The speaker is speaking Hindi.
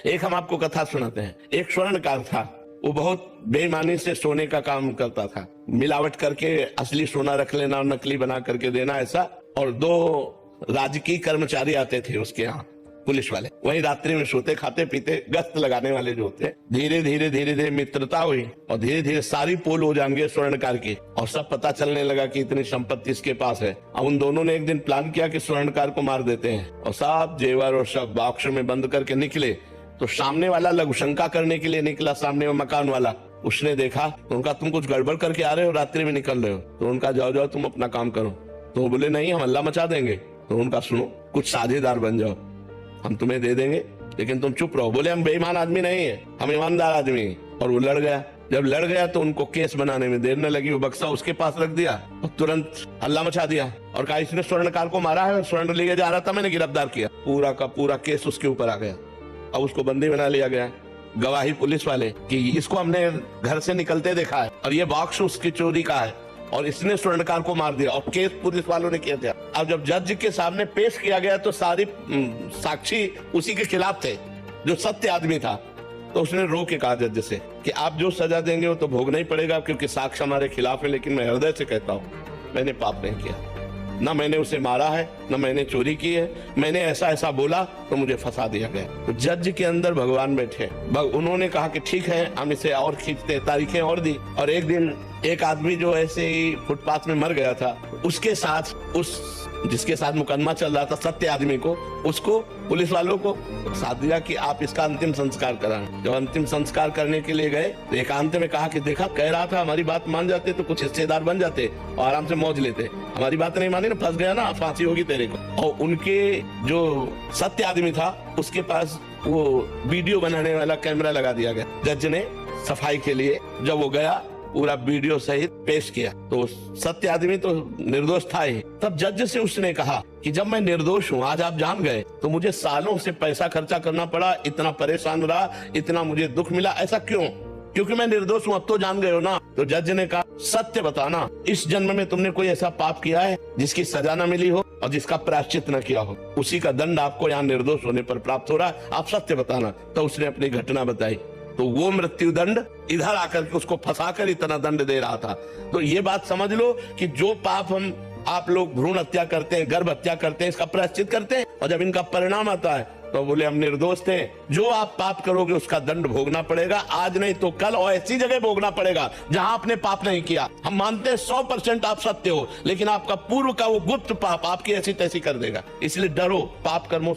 एक हम आपको कथा सुनाते हैं। एक स्वर्णकार था, वो बहुत बेईमानी से सोने का काम करता था। मिलावट करके असली सोना रख लेना और नकली बना करके देना, ऐसा। और 2 राजकीय कर्मचारी आते थे उसके यहाँ, पुलिस वाले। वही रात्रि में सोते खाते पीते गश्त लगाने वाले जो होते। धीरे धीरे मित्रता हुई और धीरे धीरे सारी पोल हो जाएंगे स्वर्णकार की, और सब पता चलने लगा कि इतनी संपत्ति इसके पास है। अब उन दोनों ने एक दिन प्लान किया कि स्वर्णकार को मार देते हैं, और सब जेवर और सब बॉक्स में बंद करके निकले। तो सामने वाला लघुशंका करने के लिए निकला, सामने वो मकान वाला। उसने देखा तो उनका, तुम कुछ गड़बड़ करके आ रहे हो, रात्रि में निकल रहे हो। तो उनका, जाओ जाओ तुम अपना काम करो। तो बोले नहीं, हम हल्ला मचा देंगे। तो उनका, सुनो, कुछ साझेदार बन जाओ, हम तुम्हें दे देंगे, लेकिन तुम चुप रहो। बोले हम बेईमान आदमी नहीं है, हम ईमानदार आदमी हैं। और वो लड़ गया। जब लड़ गया तो उनको केस बनाने में देर न लगी। वो बक्सा उसके पास रख दिया और तुरंत हल्ला मचा दिया और कहा इसने स्वर्णकार को मारा है, स्वर्ण ले जा रहा था, मैंने गिरफ्तार किया। पूरा का पूरा केस उसके ऊपर आ गया। अब उसको बंदी बना लिया गया। गवाही पुलिस वाले कि इसको हमने घर से निकलते देखा है और ये बॉक्स उसकी चोरी का है और इसने स्वर्णकार को मार दिया, और केस पुलिस वालों ने किया था। अब जब जज के सामने पेश किया गया तो सारी साक्षी उसी के खिलाफ थे, जो सत्य आदमी था। तो उसने रो के कहा जज से कि आप जो सजा देंगे वो तो भोगना ही पड़ेगा, क्योंकि साक्ष्य हमारे खिलाफ है। लेकिन मैं हृदय से कहता हूँ, मैंने पाप नहीं किया, न मैंने उसे मारा है, न मैंने चोरी की है। मैंने ऐसा ऐसा बोला तो मुझे फंसा दिया गया। तो जज के अंदर भगवान बैठे। उन्होंने कहा कि ठीक है, हम इसे और खींचते, तारीखें और दी। और एक दिन एक आदमी जो ऐसे ही फुटपाथ में मर गया था, उसके साथ, उस जिसके साथ मुकदमा चल रहा था, सत्य आदमी को, उसको पुलिस वालों को साथ दिया कि आप इसका अंतिम संस्कार कराएं। जब अंतिम संस्कार करने के लिए गए तो एकांत में कहा कि देखा, कह रहा था हमारी बात मान जाते तो कुछ हिस्सेदार बन जाते और आराम से मौज लेते। हमारी बात नहीं मानी ना, फंस गया ना, फांसी होगी तेरे को। और उनके जो सत्य आदमी था उसके पास वो वीडियो बनाने वाला कैमरा लगा दिया गया। जज ने सफाई के लिए जब वो गया, पूरा वीडियो सहित पेश किया। तो सत्य आदमी तो निर्दोष था ही। तब जज से उसने कहा कि जब मैं निर्दोष हूँ, आज आप जान गए, तो मुझे सालों से पैसा खर्चा करना पड़ा, इतना परेशान रहा, इतना मुझे दुख मिला, ऐसा क्यों? क्योंकि मैं निर्दोष हूँ, अब तो जान गए हो ना। तो जज ने कहा, सत्य बताना, इस जन्म में तुमने कोई ऐसा पाप किया है जिसकी सजा न मिली हो और जिसका प्रायश्चित न किया हो? उसी का दंड आपको यहाँ निर्दोष होने पर प्राप्त हो रहा है, आप सत्य बताना। तो उसने अपनी घटना बताई। तो वो मृत्यु दंड इधर आकर के उसको फंसाकर इतना दंड दे रहा था। तो ये बात समझ लो कि जो पाप हम आप लोग भ्रूण हत्या करते हैं, गर्भ हत्या करते हैं, इसका प्रायश्चित करते हैं, और जब इनका परिणाम आता है तो बोले हम निर्दोष थे। जो आप पाप करोगे उसका दंड भोगना पड़ेगा, आज नहीं तो कल, और ऐसी जगह भोगना पड़ेगा जहां आपने पाप नहीं किया। हम मानते हैं 100% आप सत्य हो, लेकिन आपका पूर्व का वो गुप्त पाप आपकी ऐसी तैसी कर देगा। इसलिए डरो, पाप कर्मों